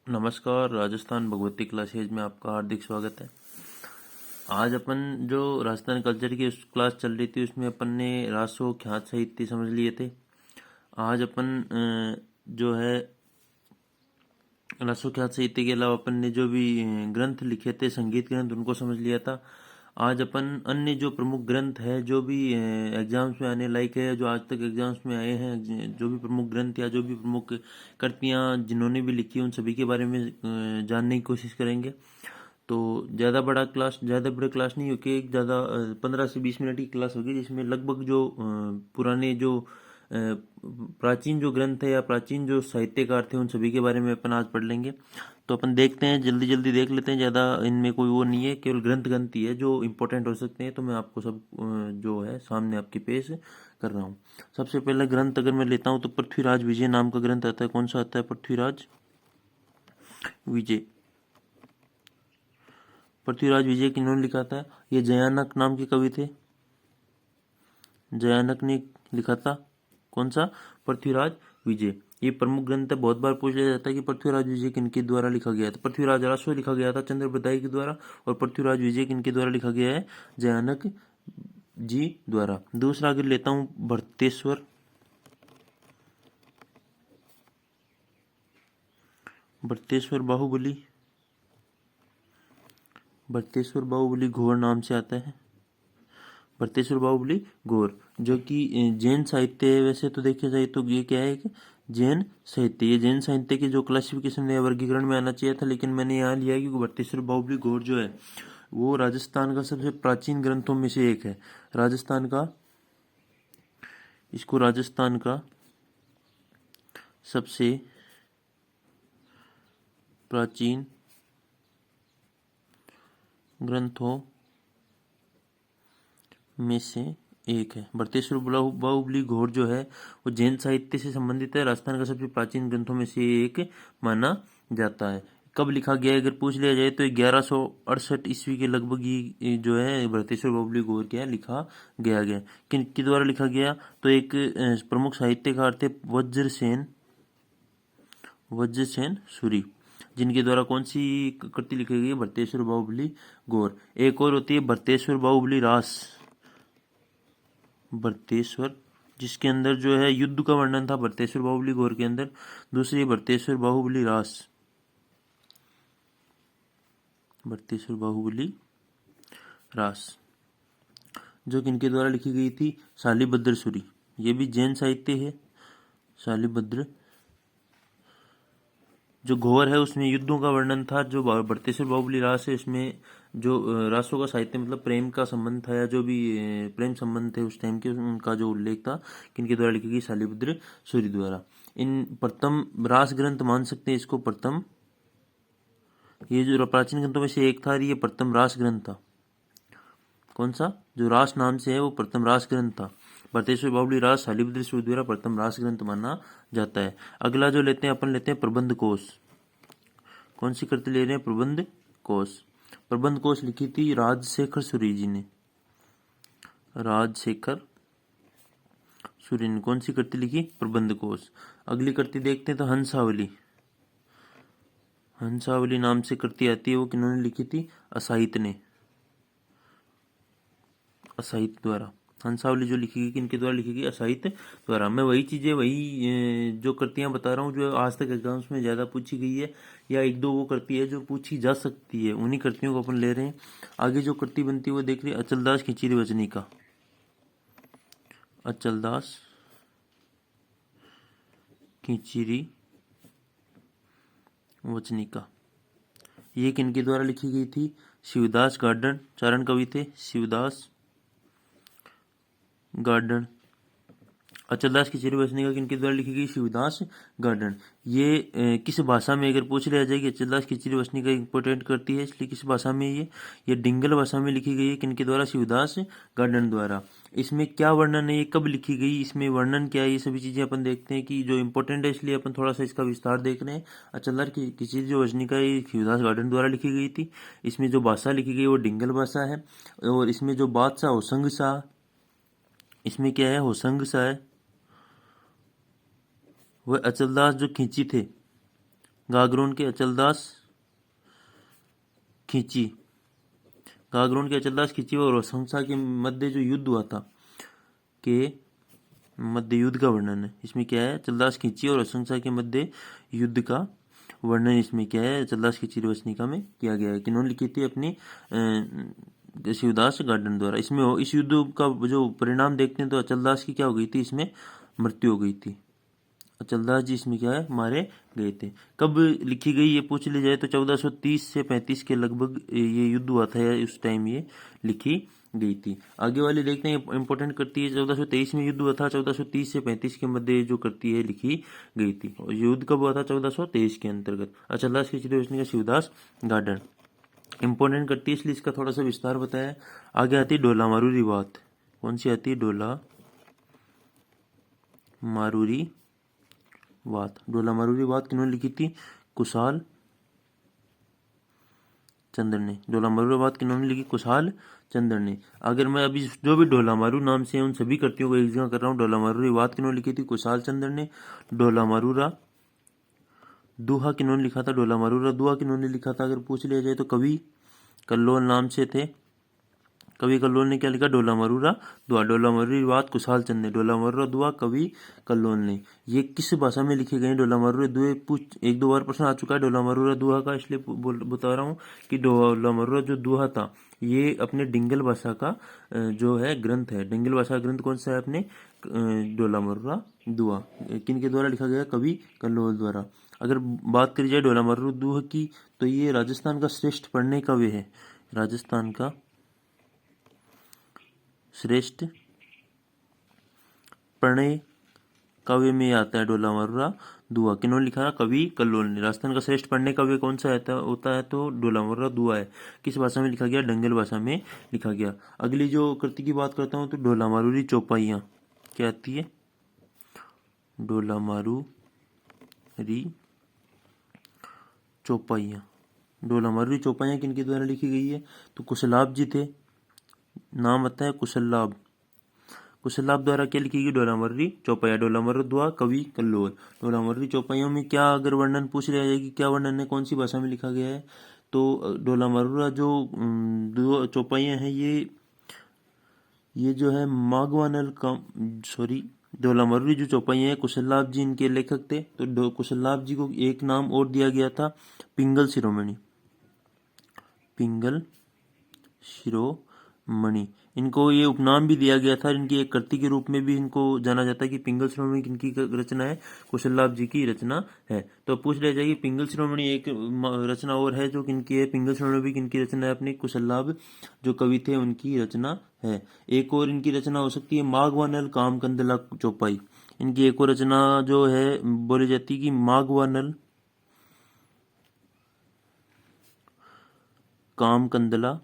नमस्कार। राजस्थान भगवती क्लासेज में आपका हार्दिक स्वागत है। आज अपन जो राजस्थान कल्चर की क्लास चल रही थी उसमें अपन ने रासो ख्यात साहित्य समझ लिए थे। आज अपन जो है रासो ख्यात साहित्य के अलावा अपन ने जो भी ग्रंथ लिखे थे संगीत ग्रंथ उनको समझ लिया था। आज अपन अन्य जो प्रमुख ग्रंथ है जो भी एग्जाम्स में आने लायक है, जो आज तक एग्जाम्स में आए हैं, जो भी प्रमुख ग्रंथ या जो भी प्रमुख कृतियाँ जिन्होंने भी लिखी उन सभी के बारे में जानने की कोशिश करेंगे। तो ज़्यादा बड़ा क्लास नहीं होगी, एक ज़्यादा 15 से 20 मिनट की क्लास होगी जिसमें लगभग जो पुराने जो प्राचीन जो ग्रंथ है या प्राचीन जो साहित्यकार थे उन सभी के बारे में अपन आज पढ़ लेंगे। तो अपन देखते हैं, जल्दी जल्दी देख लेते हैं, ज़्यादा इनमें कोई वो नहीं है, केवल ग्रंथ ग्रंथ ही है जो इम्पोर्टेंट हो सकते हैं। तो मैं आपको सब जो है सामने आपके पेश कर रहा हूँ। सबसे पहले ग्रंथ अगर मैं लेता हूँ तो पृथ्वीराज विजय नाम का ग्रंथ आता है। कौन सा आता है? पृथ्वीराज विजय। पृथ्वीराज विजय किन्होंने लिखा था? ये जयानक नाम के कवि थे, जयानक ने लिखा था। कौन सा? पृथ्वीराज विजय। ये प्रमुख ग्रंथ है। बहुत बार पूछ लिया जाता है कि पृथ्वीराज विजय किनके द्वारा लिखा गया था। पृथ्वीराज रासो लिखा गया था चंद्र बदाई के द्वारा, और पृथ्वीराज विजय किनके द्वारा लिखा गया है? जयानक जी द्वारा। दूसरा अगर लेता हूं भरतेश्वर, भरतेश्वर बाहुबली, भरतेश्वर बाहुबली घोर नाम से आता है। भरतेश्वर बाहुबली घोर, जो कि जैन साहित्य है। वैसे तो देखा जाए तो ये क्या है कि जैन साहित्य, ये जैन साहित्य की जो क्लासिफिकेशन या वर्गीकरण में आना चाहिए था, लेकिन मैंने यहाँ लिया क्योंकि भरतेश्वर बाहुबली घोर जो है वो राजस्थान का सबसे प्राचीन ग्रंथों में से एक है। राजस्थान का, इसको राजस्थान का सबसे प्राचीन ग्रंथों में से एक है। भरतेश्वर बाहुबली घोर जो है वो जैन साहित्य से संबंधित है। राजस्थान का सबसे प्राचीन ग्रंथों में से एक माना जाता है। कब लिखा गया अगर पूछ लिया जाए तो 1168 ईस्वी के लगभग ही जो है भरतेश्वर बाहुबली घोर क्या लिखा गया। किन के द्वारा लिखा गया? तो एक प्रमुख साहित्यकार थे वज्रसेन, वज्रसेन सूरी, जिनके द्वारा कौन सी कृति लिखी गई है? भरतेश्वर बाहुबली घोर। एक और होती है भरतेश्वर बाहुबली रास, भरतेश्वर, जिसके अंदर जो है युद्ध का वर्णन था भरतेश्वर बाहुबली घोर के अंदर। दूसरी भरतेश्वर बाहुबली रास, भरतेश्वर बाहुबली रास, जो किनके द्वारा लिखी गई थी? शालिभद्र सूरी। ये भी जैन साहित्य है। शालिभद्र जो घोर है उसमें युद्धों का वर्णन था। जो भरतेश्वर बाहुबली रास है इसमें जो रासों का साहित्य मतलब प्रेम का संबंध था, या जो भी प्रेम संबंध थे उस टाइम के, उनका जो उल्लेख था किनके द्वारा लिखी गई? शालिभद्र सूरी द्वारा। इन प्रथम रास ग्रंथ मान सकते हैं इसको प्रथम, ये जो प्राचीन ग्रंथों में से एक था, ये प्रथम रास ग्रंथ था। कौन सा? जो रास नाम से है वो प्रथम रास ग्रंथ था। भरतेश्वर बाहुबली रास शालिभद्र सूरी द्वारा प्रथम रास ग्रंथ माना जाता है। अगला जो लेते हैं अपन लेते हैं प्रबंध कोश। कौन सी कृति ले रहे हैं? प्रबंध कोश। प्रबंध कोश लिखी थी राजशेखर सूरी जी ने। राजशेखर सूरी ने कौन सी कृति लिखी? प्रबंध कोश। अगली कृति देखते हैं तो हंसावली, हंसावली नाम से कृति आती है। वो किन्होंने लिखी थी? असाहित ने, असाहित द्वारा। हंसावली जो लिखी गई किनके द्वारा लिखी गई? असाहित द्वारा। मैं वही चीज़ें, वही जो कृतियाँ बता रहा हूँ जो आज तक एग्जाम्स में ज़्यादा पूछी गई है, या एक दो वो कृति है जो पूछी जा सकती है, उन्हीं कृतियों को अपन ले रहे हैं। आगे जो कृति बनती है वो देख रहे हैं अचलदास खिचड़ी वचनी का। अचलदास खिचड़ी वचनी का, ये किनके द्वारा लिखी गई थी? शिवदास गार्डन, चारण कवि थे शिवदास गार्डन। अचलदास की खिचड़ी वचनी का किनके द्वारा लिखी गई? शिवदास गार्डन। ये किस भाषा में अगर पूछ लिया जाए कि अचलदास की खिचड़ी वचनी का इंपोर्टेंट करती है, इसलिए किस भाषा में ये डिंगल भाषा में लिखी गई है। किनके द्वारा? शिवदास गार्डन द्वारा। इसमें क्या वर्णन है, ये कब लिखी गई, इसमें वर्णन क्या है, ये सभी चीज़ें अपन देखते हैं कि जो इंपॉर्टेंट है, इसलिए अपन थोड़ा सा इसका विस्तार देख रहे हैं। अचलदास की खिचड़ी जो वचनी का ये शिवदास गार्डन द्वारा लिखी गई थी। इसमें जो भाषा लिखी गई वो डिंगल भाषा है, और इसमें जो बादशाह होसंग शाह, इसमें क्या है? होसंग शाह है। वह अचलदास जो खींची थे गागरोन के अचलदास खींची, गागरोन के अचलदास खींची और असंसा के मध्य जो युद्ध हुआ था के मध्य युद्ध का वर्णन है। इसमें क्या है, अचलदास खींची और असंसा के मध्य युद्ध का वर्णन इसमें क्या है, अचलदास खींची वचनिका में किया गया है। किन्होंने लिखी थी, अपनी शिवदास गार्डन द्वारा। इसमें इस युद्ध का जो परिणाम देखते हैं तो अचलदास की क्या हो गई थी, इसमें मृत्यु हो गई थी। अचलदास जी इसमें क्या है, मारे गए थे। कब लिखी गई ये पूछ ली जाए तो 1430 से 35 के लगभग ये युद्ध हुआ था, उस टाइम ये लिखी गई थी। आगे वाले देखते हैं, इंपॉर्टेंट करती है। 1423 में युद्ध हुआ था, 1430 से 35 के मध्य जो करती है लिखी गई थी। और युद्ध कब हुआ था, 1423 के अंतर्गत। अचलदास की चित्रवचनी का शिवदास गार्डन इंपॉर्टेंट करती है, इसलिए इसका थोड़ा सा विस्तार बताया। आगे आती है डोला मारूरी बात। कौन सी आती है, डोला मारूरी बात। डोला मारूरी बात किन्होंने लिखी थी, कुशाल चंद्र ने। डोला मारूरी बात किन्होंने लिखी, कुशाल चंद्र ने। अगर मैं अभी जो भी डोला मारू नाम से उन सभी कृतियों को एक जगह कर रहा हूँ। डोला मारूरी बात किन्होंने लिखी थी, कुशाल चंद्र ने। डोला मारूरा दुहा किन्होंने लिखा था, डोला मारूरा दुहा किन्होंने लिखा था, अगर पूछ लिया जाए तो कवि कल्लोल नाम से थे। कवि कल्लोल ने क्या लिखा, डोला मरूरा दुआ। डोला मरूरी बात कुशाल चंद ने। डोला मरूरा दुआ कवि कल्लोल ने। ये किस भाषा में लिखे गए, डोला मरूरा दुए पूछ एक दो बार प्रश्न आ चुका है डोला मरूरा दुआ का, इसलिए बता रहा हूँ कि डोला मरूरा जो दुआ था ये अपने डिंगल भाषा का जो है ग्रंथ है। डिंगल भाषा ग्रंथ कौन सा है, अपने डोला मरूरा दुआ। किन के द्वारा लिखा गया, कवि कल्लोल द्वारा। अगर बात करी जाए डोला मरूरा दुआ की तो ये राजस्थान का श्रेष्ठ पढ़ने काव्य है। राजस्थान का श्रेष्ठ प्रणय काव्य में आता है डोला मरूरा दुआ। किन्होंने लिखा, कवि कल्लोल ने। राजस्थान का श्रेष्ठ पढ़ने काव्य कौन सा होता है तो डोला मरूरा दुआ है। किस भाषा में लिखा गया, डंगल भाषा में लिखा गया। अगली जो कृति की बात करता हूँ तो डोला मारूरी चौपाइयाँ क्या आती है, डोला मारूरी चौपाइयाँ। डोला मारूरी चौपाइयाँ किनके द्वारा लिखी गई है तो कुशलाभ जी थे, नाम आता है कुशललाभ। कुशललाभ द्वारा क्या लिखी गई, डोला मर्री चौपाइया। डोला मर्री दुआ कवि कल्लोल। डोला मर्री चौपाइयों में क्या अगर वर्णन पूछ लिया जाए कि क्या वर्णन है, कौन सी भाषा में लिखा गया है तो डोला मर्रा जो चौपाइयाँ हैं ये जो है माघवानल का डोला मर्री जो चौपाइयाँ हैं कुशललाभ जी इनके लेखक थे। तो कुशललाभ जी को एक नाम और दिया गया था, पिंगल शिरोमणि। पिंगल शिरोमणि इनको ये उपनाम भी दिया गया था। इनकी एक कृति के रूप में भी इनको जाना जाता है कि पिंगल शिरोमणि किनकी रचना है, कुशललाभ जी की रचना है। तो पूछ लिया जाएगी पिंगल शिरोमणि एक रचना और है जो किनकी है, पिंगल शिरोमणि भी किनकी रचना है, अपने कुशललाभ जो कवि थे उनकी रचना है। एक और इनकी रचना हो सकती है माघवानल कामकंदला चौपाई। इनकी एक और रचना जो है बोली जाती है कि माघवानल कामकंदला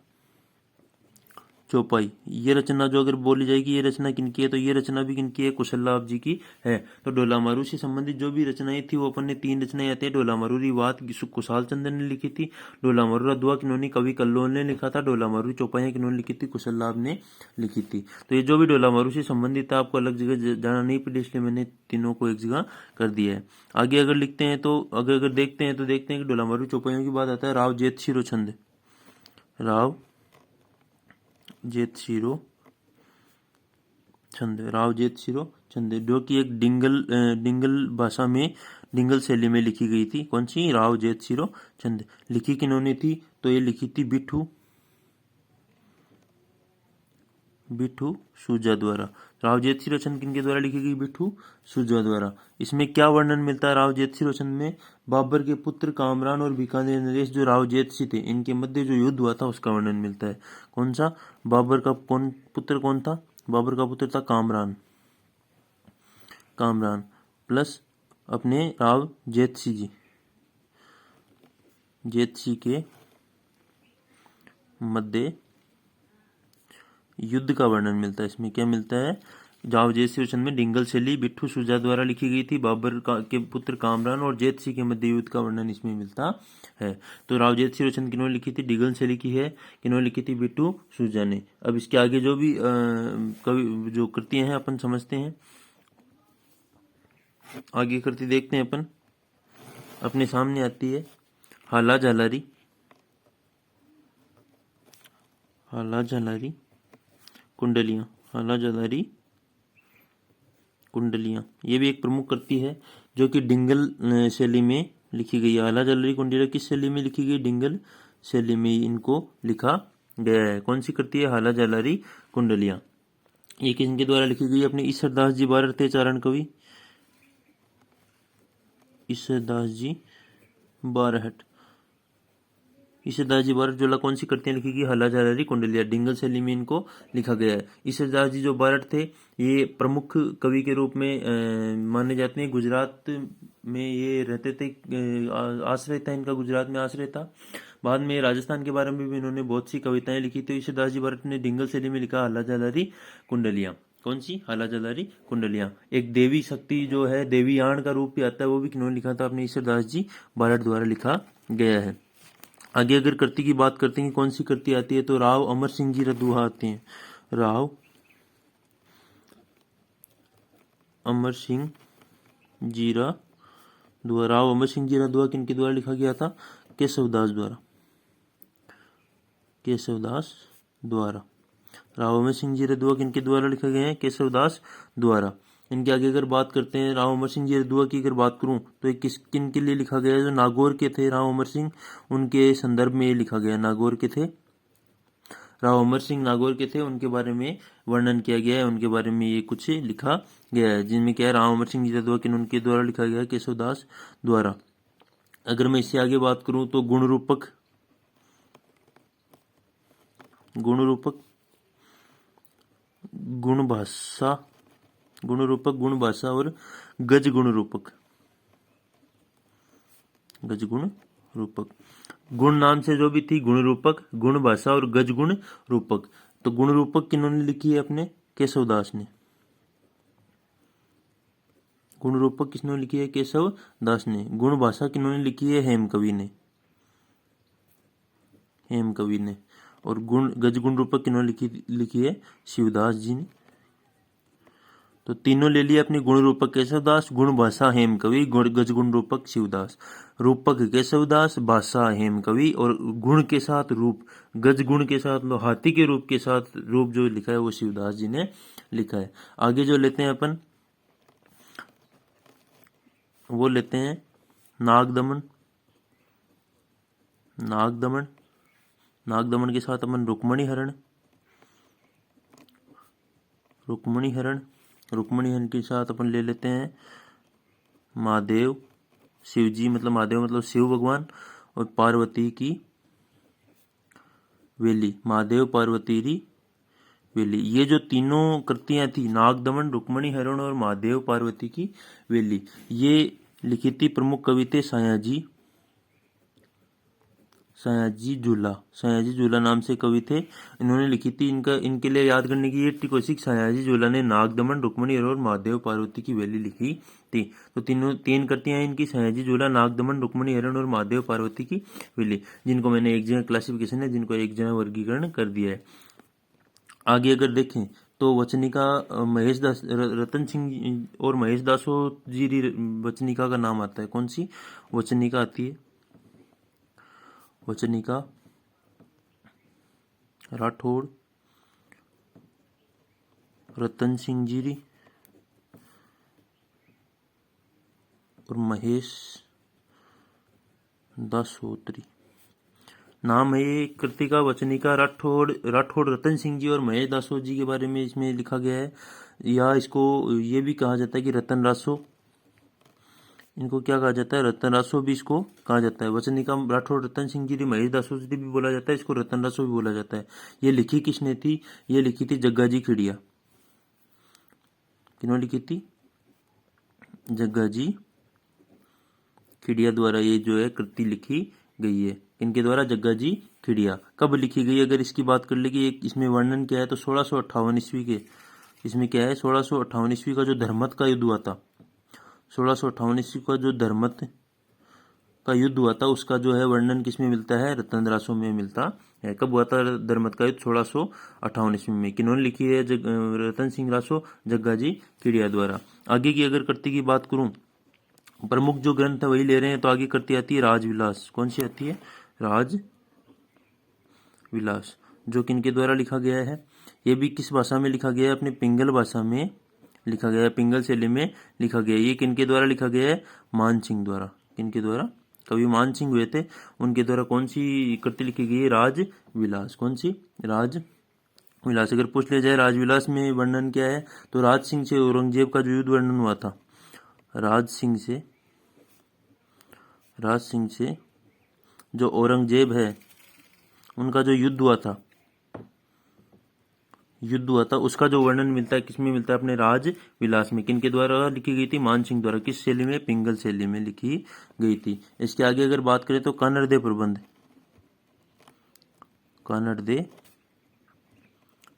चौपाई। ये रचना जो अगर बोली जाएगी ये रचना किनकी है तो ये रचना भी किनकी है, कुशललाभ जी की है। तो डोला मारू से संबंधित जो भी रचनाएं थी वो अपन ने तीन रचनाएं आती है। डोला मारूरी बात कुशाल चंद्र ने लिखी थी। डोला मारूरा दुआ किन्होंने कवि कल्लोल ने लिखा था। डोला मारूरी चौपाइयाँ किन्होंने लिखी थी, कुशललाभ ने लिखी थी। तो ये जो भी डोला मारू से संबंधित था आपको अलग जगह जाना नहीं पड़ी, इसलिए मैंने तीनों को एक जगह कर दिया है। आगे अगर लिखते हैं तो अगर देखते हैं कि डोला मारू चौपाइयों की बात आता है राव जेत शिरो छंद। राव जेत शिरो छंद। राव जेत शिरो छंद जो कि एक डिंगल भाषा में डिंगल शैली में लिखी गई थी। कौन सी, राव जेत शिरो छंद। लिखी किन्होंने थी तो ये लिखी थी बिठू सूजा द्वारा। राव जेत शिरो छंद किनके द्वारा लिखी गई, बिठू सूजा द्वारा। इसमें क्या वर्णन मिलता है राव जेत शिरो छंद में, बाबर के पुत्र कामरान और बीकानेर नरेश जो राव जेत सी थे इनके मध्य जो युद्ध हुआ था उसका वर्णन मिलता है। कौन सा, बाबर का पुत्र कौन था, बाबर का पुत्र था कामरान प्लस अपने राव जेतसी जी। जेतसी के मध्य युद्ध का वर्णन मिलता है। इसमें क्या मिलता है, राव जेत शिरो छंद में डिंगल शैली बिट्ठू सुजा द्वारा लिखी गई थी। बाबर के पुत्र कामरान और जेतसी के मध्य युद्ध का वर्णन इसमें मिलता है। तो राव जेत शिरो छंद किन्होंने लिखी थी, डिंगल शैली की है, किन्होंने लिखी थी, बिट्ठू सुजा ने। अब इसके आगे जो भी कवि जो कृतियां हैं अपन समझते हैं। आगे कृति देखते हैं अपन। अपने सामने आती है हाला झालारी, हाला झालारी कुंडलियाँ, हाला झालारी कुंडलियाँ। ये भी एक प्रमुख कृति है जो कि डिंगल शैली में लिखी गई है। हाला झालारी कुंडलियाँ किस शैली में लिखी गई? डिंगल शैली में इनको लिखा गया है। कौन सी कृति है? हाला झालारी कुंडलियाँ। ये किसके द्वारा लिखी गई? अपने ईश्वरदास जी बारहते चारण कवि, ईश्वरदास जी बारहट। ईश्वरदास जी बारहट द्वारा कौन सी कृतियां लिखी गई? हाला झालारी कुंडलिया। डिंगल शैली में इनको लिखा गया है। ईश्वरदास जी जो बारहट थे ये प्रमुख कवि के रूप में माने जाते हैं। गुजरात में ये रहते थे, आश्रय था इनका, गुजरात में आश्रय था। बाद में राजस्थान के बारे में भी इन्होंने बहुत सी कविताएं लिखी थी। ईश्वरदास जी बारहट ने डिंगल शैली में लिखा हाला झालारी कुंडलियाँ। कौन सी? हाला झालारी कुंडलियाँ। एक देवी शक्ति जो है, देवी याण का रूप भी आता है, वो भी किन्होंने लिखा था? अपने ईश्वरदास जी बारहट द्वारा लिखा गया है। आगे अगर कृति की बात करते हैं कौन सी कृति आती है, तो राव अमर सिंह जी रदुहा आते हैं। राव अमर सिंह जी रदुहा। राव अमर सिंह जी रदुहा किनके द्वारा लिखा गया था? केशवदास द्वारा, केशवदास द्वारा। राव अमर सिंह जी रदुआ किनके द्वारा लिखा गया है? केशवदास द्वारा। इनके आगे अगर बात करते हैं राव अमर सिंह जी रदुआ की अगर बात करूं तो ये किन के लिए लिखा गया है? जो नागौर के थे राव अमर सिंह, उनके संदर्भ में ये लिखा गया। नागौर के थे राव अमर सिंह, नागौर के थे, उनके बारे में वर्णन किया गया है, उनके बारे में ये कुछ लिखा गया है, जिनमें क्या है? राव अमर सिंह जी रदुआ किन उनके द्वारा लिखा गया है? केशवदास द्वारा। अगर मैं इससे आगे बात करूं तो गुण रूपक, गुण रूपक, गुण भाषा, गुण रूपक, गुण भाषा और गज गुण रूपक, गज गुण रूपक। गुण नाम से जो भी थी गुण रूपक, गुण भाषा और गज गुण रूपक। तो गुण रूपक किन्होंने लिखी है? अपने केशवदास ने। गुण रूपक किसने लिखी है? केशवदास ने। गुण भाषा किन्होंने लिखी है? हेमकवि ने, हेमकवि ने। और गुण गज गुण रूपक किन्होंने लिखी है? शिवदास जी ने। तो तीनों ले लिए अपने। गुण रूपक केशवदास, गुण भाषा हेमकवि, गज गुण रूपक शिवदास। रूपक केशवदास, भाषा हेमकवि और गुण के साथ रूप, गज गुण के साथ, हाथी के रूप के साथ रूप जो लिखा है वो शिवदास जी ने लिखा है। आगे जो लेते हैं अपन, वो लेते हैं नागदमन। नागदमन, नागदमन के साथ अपन रुक्मणी हरण, रुक्मणी हरण, रुक्मणी हरण के साथ अपन ले लेते हैं महादेव, शिव जी, मतलब महादेव मतलब शिव भगवान, और पार्वती की वेली, महादेव पार्वती की वेली। ये जो तीनों कृतियां थी, नागदमन, रुक्मणी हरण और महादेव पार्वती की वेली, ये लिखी थी प्रमुख कवि थे सयाजी, सयाजी झूला। सयाजी झूला नाम से कवि थे, इन्होंने लिखी थी। इनके लिए याद करने की ये टिकोसिक, सयाजी झूला ने नागदमन, रुक्मणी और महादेव पार्वती की वेली लिखी थी। तो तीन कृतियां इनकी, सयाजी झूला, नागदमन, रुक्मणी हरण और महादेव पार्वती की वेली, जिनको मैंने एक जगह क्लासिफिकेशन है, जिनको एक जगह वर्गीकरण कर दिया है। आगे अगर देखें तो वचनिका महेश दास, रतन सिंह और महेश दासो जी वचनिका का नाम आता है। कौन सी वचनिका आती है? वचनिका राठौड़, रतन सिंह जी और महेश दासोत्री नाम है ये कृति का। वचनिका राठौड़ रतन सिंह जी और महेश दासो जी के बारे में इसमें लिखा गया है। या इसको ये भी कहा जाता है कि रतन रासो, इनको क्या कहा जाता है? रतन रासो भी इसको कहा जाता है। वचनिका राठौड़ रतन सिंह जी, महेश दासो जी भी बोला जाता है, इसको रतन रासो भी बोला जाता है। ये लिखी किसने थी? ये लिखी थी जग्गा जी खिड़िया। किन्होंने लिखी थी? जग्गा जी खिड़िया द्वारा ये जो है कृति लिखी गई है। इनके द्वारा? जग्गा जी खिड़िया। कब लिखी गई अगर इसकी बात कर ले कि इसमें वर्णन क्या है, तो 1658 ईस्वी के, इसमें क्या है? 1658 ईस्वी का जो धर्मत का युद्ध हुआ था, 1658 ईस्वी का जो धर्मत का युद्ध हुआ था, उसका जो है वर्णन किसमें मिलता है? रतन रासो में मिलता है। कब हुआ था धर्मत का युद्ध? 1658 ईस्वी में। किन्होंने लिखी है? रतन सिंह रासो, जग्गा जी खिड़िया द्वारा। आगे की अगर कृति की बात करूं प्रमुख जो ग्रंथ है वही ले रहे हैं, तो आगे करती आती है राजविलास। कौन सी आती है? राजविलास, जो किनके द्वारा लिखा गया है? ये भी किस भाषा में लिखा गया है? अपने पिंगल भाषा में लिखा गया है, पिंगल शैली में लिखा गया है। ये किनके द्वारा लिखा गया है? मानसिंह द्वारा। किनके द्वारा? कवि मानसिंह हुए थे, उनके द्वारा कौन सी कृति लिखी गई है? राजविलास। कौन सी? राजविलास। अगर पूछ लिया जाए राजविलास में वर्णन क्या है, तो राज सिंह से औरंगजेब का जो युद्ध वर्णन हुआ था, राज सिंह से जो औरंगजेब है उनका जो युद्ध हुआ था उसका जो वर्णन मिलता है, किसमें मिलता है? अपने राजविलास में। किनके द्वारा लिखी गई थी? मानसिंह द्वारा। किस शैली में? पिंगल शैली में लिखी गई थी। इसके आगे अगर बात करें तो कानड़दे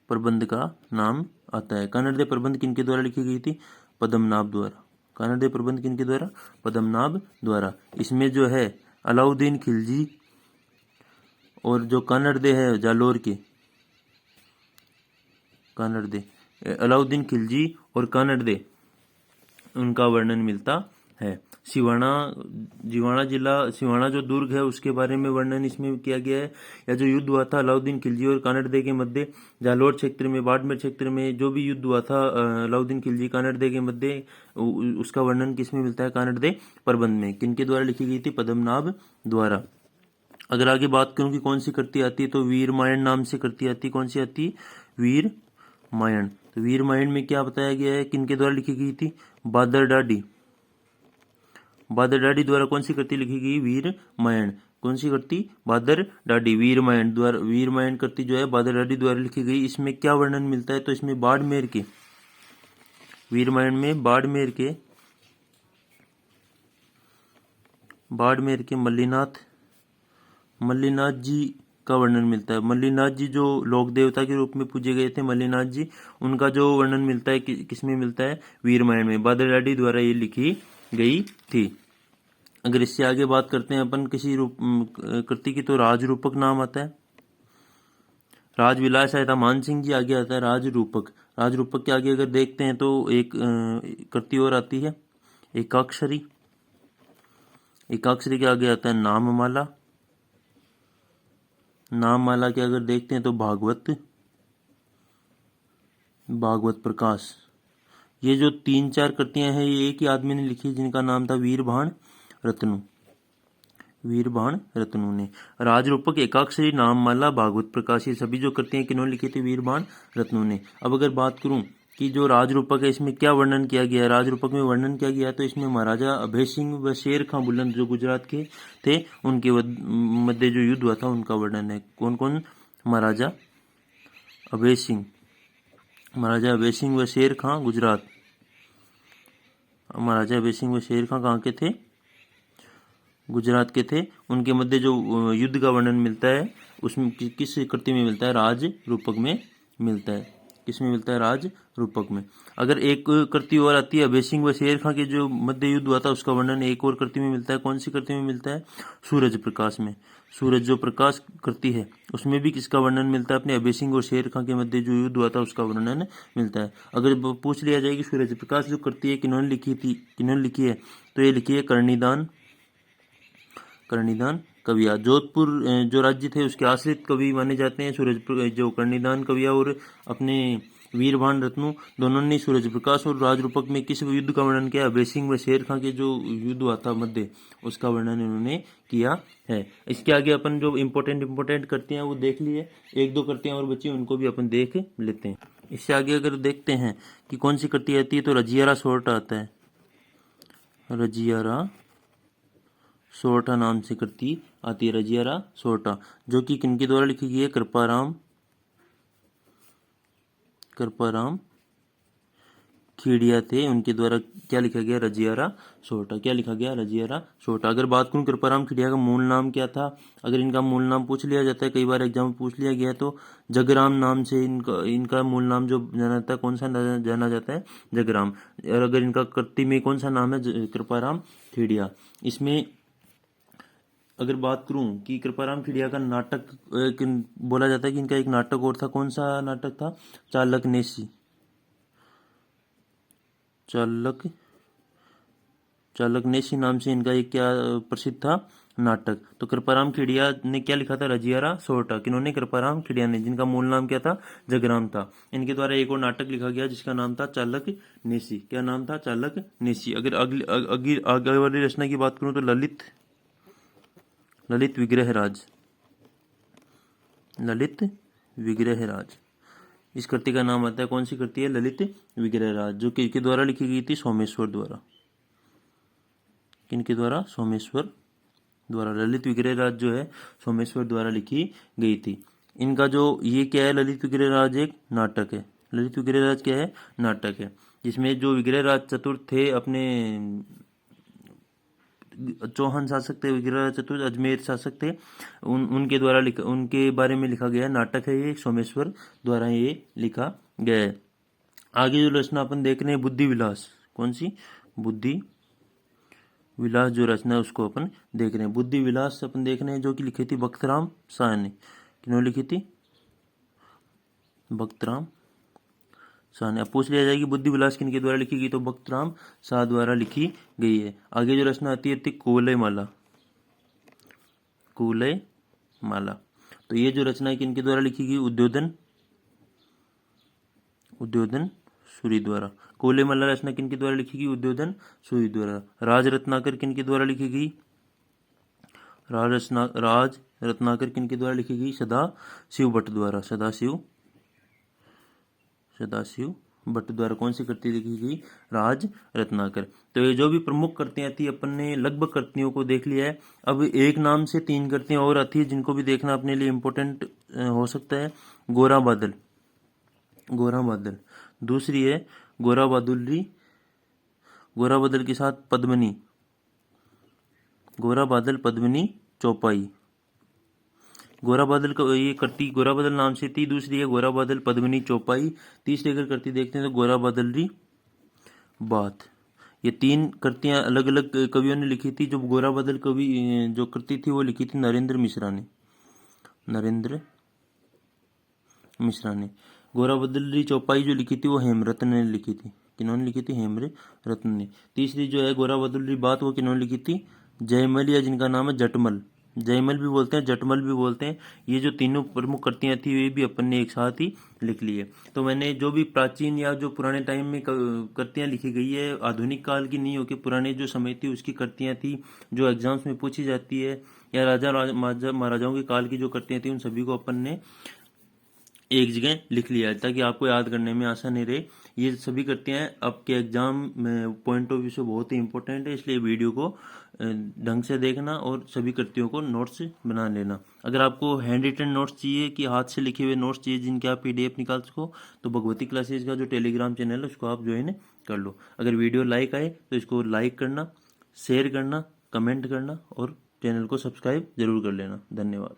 प्रबंध का नाम आता है। कानड़दे प्रबंध किनके द्वारा लिखी गई थी? पद्मनाभ द्वारा। कानड़दे प्रबंध किनके द्वारा? पद्मनाभ द्वारा। इसमें जो है अलाउद्दीन खिलजी और जो कानड़दे है जालोर के, अलाउद्दीन खिलजी और कानड़दे, उनका वर्णन मिलता है। जिवाणा जो दुर्ग है उसके बारे में वर्णन इसमें किया गया है। या जो युद्ध हुआ था अलाउद्दीन खिलजी और कानड़दे के मध्य, जालोर क्षेत्र में, बाड़मेर क्षेत्र में जो भी युद्ध हुआ था अलाउद्दीन खिलजी कानड़दे के मध्य, उसका वर्णन किसमें मिलता है? कानड़दे प्रबंध में। किनके द्वारा लिखी गई थी? पद्मनाभ द्वारा। अगर आगे बात करूं कि कौन सी कृति आती है, तो वीरमायण नाम से कृति आती है। कौन सी आती? वीरमायण। तो वीरमायण में क्या बताया गया है? किनके द्वारा लिखी गई थी? बादर डाडी द्वारा कौन सी कृति लिखी गई? वीरमायण। कौन सी कृति? बादर डाडी। वीरमायण कृति जो है बादर डाडी द्वारा लिखी गई। इसमें क्या वर्णन मिलता है? तो इसमें वीरमायण में बाड़मेर के मल्लीनाथ जी का वर्णन मिलता है। मल्लीनाथ जी जो लोक देवता के रूप में पूजे गए थे, मल्लीनाथ जी, उनका जो वर्णन मिलता है किसमें मिलता है? वीरमायण में। बादर डाडी द्वारा ये लिखी गई थी। अगर इससे आगे बात करते हैं अपन किसी कृति की, तो राजरूपक नाम आता है। राजविलास आया था मानसिंह जी, आगे आता है राजरूपक के आगे अगर देखते हैं तो एक कृति और आती है एकाक्षरी के आगे आता है नाममाला के अगर देखते हैं तो भागवत प्रकाश। ये जो 3-4 कृतियां हैं ये एक ही आदमी ने लिखी, जिनका नाम था वीरभान रत्नू ने। राजरूपक, एकाक्षरी, नाममाला, भागवत प्रकाश, ये सभी जो कृतियां किन्होंने लिखी थी? वीरभान रत्नू ने। अब अगर बात करूं कि जो राजरूपक है इसमें क्या वर्णन किया गया है, राजरूपक में वर्णन किया गया है, तो इसमें महाराजा अभय सिंह व शेर खां बुलंद जो गुजरात के थे, उनके मध्य जो युद्ध हुआ था उनका वर्णन है। कौन कौन? महाराजा अभय सिंह व शेर खां गुजरात। महाराजा अभय सिंह व शेर खां कहाँ के थे? गुजरात के थे। उनके मध्य जो युद्ध का वर्णन मिलता है उसमें किस कृति में मिलता है? राजरूपक में मिलता है। किसमें मिलता है? राजरूपक में। अगर एक कृति और आती है अभय सिंह व शेर खां के जो मध्य युद्ध हुआ था उसका वर्णन एक और कृति में मिलता है। कौन सी कृति में मिलता है? सूरज प्रकाश में। सूरज जो प्रकाश कृति है उसमें भी किसका वर्णन मिलता है? अपने अभय सिंह और शेर खां के मध्य जो युद्ध हुआ था उसका वर्णन मिलता है। अगर पूछ लिया जाए कि सूरज प्रकाश जो कृति है किन्होंने लिखी है, तो ये लिखी है कर्णिदान कविया। जोधपुर जो राज्य थे उसके आश्रित कवि माने जाते हैं जो कर्णिदान कविया और अपने वीरभान रत्नू, दोनों ने सूरज प्रकाश और राजरूपक में किस युद्ध का वर्णन किया? अभय सिंह व शेर खां के जो युद्ध हुआ था मध्य, उसका वर्णन इन्होंने किया है। इसके आगे अपन जो इम्पोर्टेंट करते हैं वो देख लिए, 1-2 कृतियां और बची उनको भी अपन देख लेते हैं। इससे आगे अगर देखते हैं कि कौन सी कृति आती है, तो रजियारा सोरठा आता है। रजियारा सोरठा नाम से कृति आती है, रजियारा सोरठा, जो कि किनके द्वारा लिखी गई है? कृपाराम खीड़िया थे, उनके द्वारा क्या लिखा गया? रजियारा सोरठा। क्या लिखा गया? रजियारा सोरठा। अगर बात करूं कृपाराम खीड़िया का मूल नाम क्या था, अगर इनका मूल नाम पूछ लिया जाता है, कई बार एग्जाम में पूछ लिया गया, तो जगराम नाम से इनका मूल नाम जो जाना जाता है, कौन सा जाना जाता है? जगराम। और अगर इनका कृति में कौन सा नाम है? कृपाराम खीड़िया। इसमें अगर बात करूं कि कृपाराम खीड़िया का नाटक बोला जाता है कि इनका एक नाटक और था, कौन सा नाटक था? चालक नेसी नाम से इनका एक क्या प्रसिद्ध था नाटक। तो कृपाराम खेड़िया ने क्या लिखा था, रजियारा सोरठा। किन्होंने, कृपाराम खेड़िया ने, जिनका मूल नाम क्या था, जगराम था। इनके द्वारा एक और नाटक लिखा गया जिसका नाम था चालक नेसी। क्या नाम था, चालक नेसी। अगर आगे वाली रचना की बात करूं तो ललित विग्रहराज, ललित विग्रहराज इस कृति का नाम आता है। कौन सी कृति है, ललित विग्रहराज, जो किनके द्वारा लिखी गई थी, सोमेश्वर द्वारा। किनके द्वारा, सोमेश्वर द्वारा। ललित विग्रहराज जो है सोमेश्वर द्वारा लिखी गई थी। इनका जो ये क्या है, ललित विग्रहराज एक नाटक है। ललित विग्रहराज क्या है, नाटक है, जिसमें जो विग्रहराज चतुर थे, अपने चौहान शासक थे, विग्रहराज चतुर अजमेर शासक थे, उनके द्वारा उनके बारे में लिखा गया नाटक है ये, सोमेश्वर द्वारा ये लिखा गया है। आगे जो रचना अपन देख रहे हैं, बुद्धि विलास। कौन सी, बुद्धि विलास जो रचना है उसको अपन देख रहे हैं। बुद्धि विलास अपन देख रहे हैं, जो कि लिखी थी बख्तराम शाह ने। किन्होंने लिखी थी, बख्तराम शाह ने। अब पूछ लिया जाएगी बुद्धि विलास किनके द्वारा लिखी गई, तो बख्तराम शाह द्वारा लिखी गई है। आगे जो रचना आती है कुवलय माला, कुवलय माला। तो ये जो रचना है किनके द्वारा लिखी गई, उद्योधन सूरी द्वारा। कुवलय माला रचना किनके द्वारा लिखी गई, उद्योधन सूरी द्वारा। राज रत्नाकर किनके द्वारा लिखी गई, राज रत्नाकर किनके द्वारा लिखी गई, सदाशिव भट्ट द्वारा। सदाशिव भट्ट द्वारा कौन सी कृति लिखी गई, राज रत्नाकर। तो ये जो भी प्रमुख कृतियां थी, अपन ने लगभग कृतियों को देख लिया है। अब एक नाम से 3 कृतियां और आती है जिनको भी देखना अपने लिए इम्पोर्टेंट हो सकता है। गोरा बादल, दूसरी है गोरा बादल के साथ पद्मिनी, गोरा बादल पद्मिनी चौपाई। गोरा बादल का ये कृति गोरा बादल नाम से थी। दूसरी है गोरा बादल पद्मिनी चौपाई। तीसरी अगर कृति देखते हैं तो गोरा बादल री बात। ये 3 कृतियां अलग अलग कवियों ने लिखी थी। जो गोरा बादल कवि जो कृति थी वो लिखी थी नरेंद्र मिश्रा ने। गोरा बादल री चौपाई जो लिखी थी वो हेमरत्न ने लिखी थी। किन्होंने लिखी थी, हेमरत्न ने। तीसरी जो है गोरा बादल री बात, वो किन्होंने लिखी थी, जयमल, या जिनका नाम है जटमल। जयमल भी बोलते हैं, जटमल भी बोलते हैं। ये जो तीनों प्रमुख कृतियां थी वे भी अपन ने एक साथ ही लिख ली है। तो मैंने जो भी प्राचीन या जो पुराने टाइम में कृतियां लिखी गई है, आधुनिक काल की नहीं होकर पुराने जो समय थी उसकी कृतियां थी, जो एग्जाम्स में पूछी जाती है, या राजा महाराजाओं के काल की जो कृतियां थी, उन सभी को अपन ने एक जगह लिख लिया है ताकि आपको याद करने में आसानी रहे। ये सभी कृतियां आपके एग्जाम पॉइंट ऑफ व्यू से बहुत ही इंपॉर्टेंट है, इसलिए वीडियो को ढंग से देखना और सभी कृतियों को नोट्स बना लेना। अगर आपको हैंड रिटन नोट्स चाहिए कि हाथ से लिखे हुए नोट्स चाहिए जिनके आप PDF निकाल सको, तो भगवती क्लासेज का जो टेलीग्राम चैनल है उसको आप ज्वाइन कर लो। अगर वीडियो लाइक आए तो इसको लाइक करना, शेयर करना, कमेंट करना और चैनल को सब्सक्राइब जरूर कर लेना। धन्यवाद।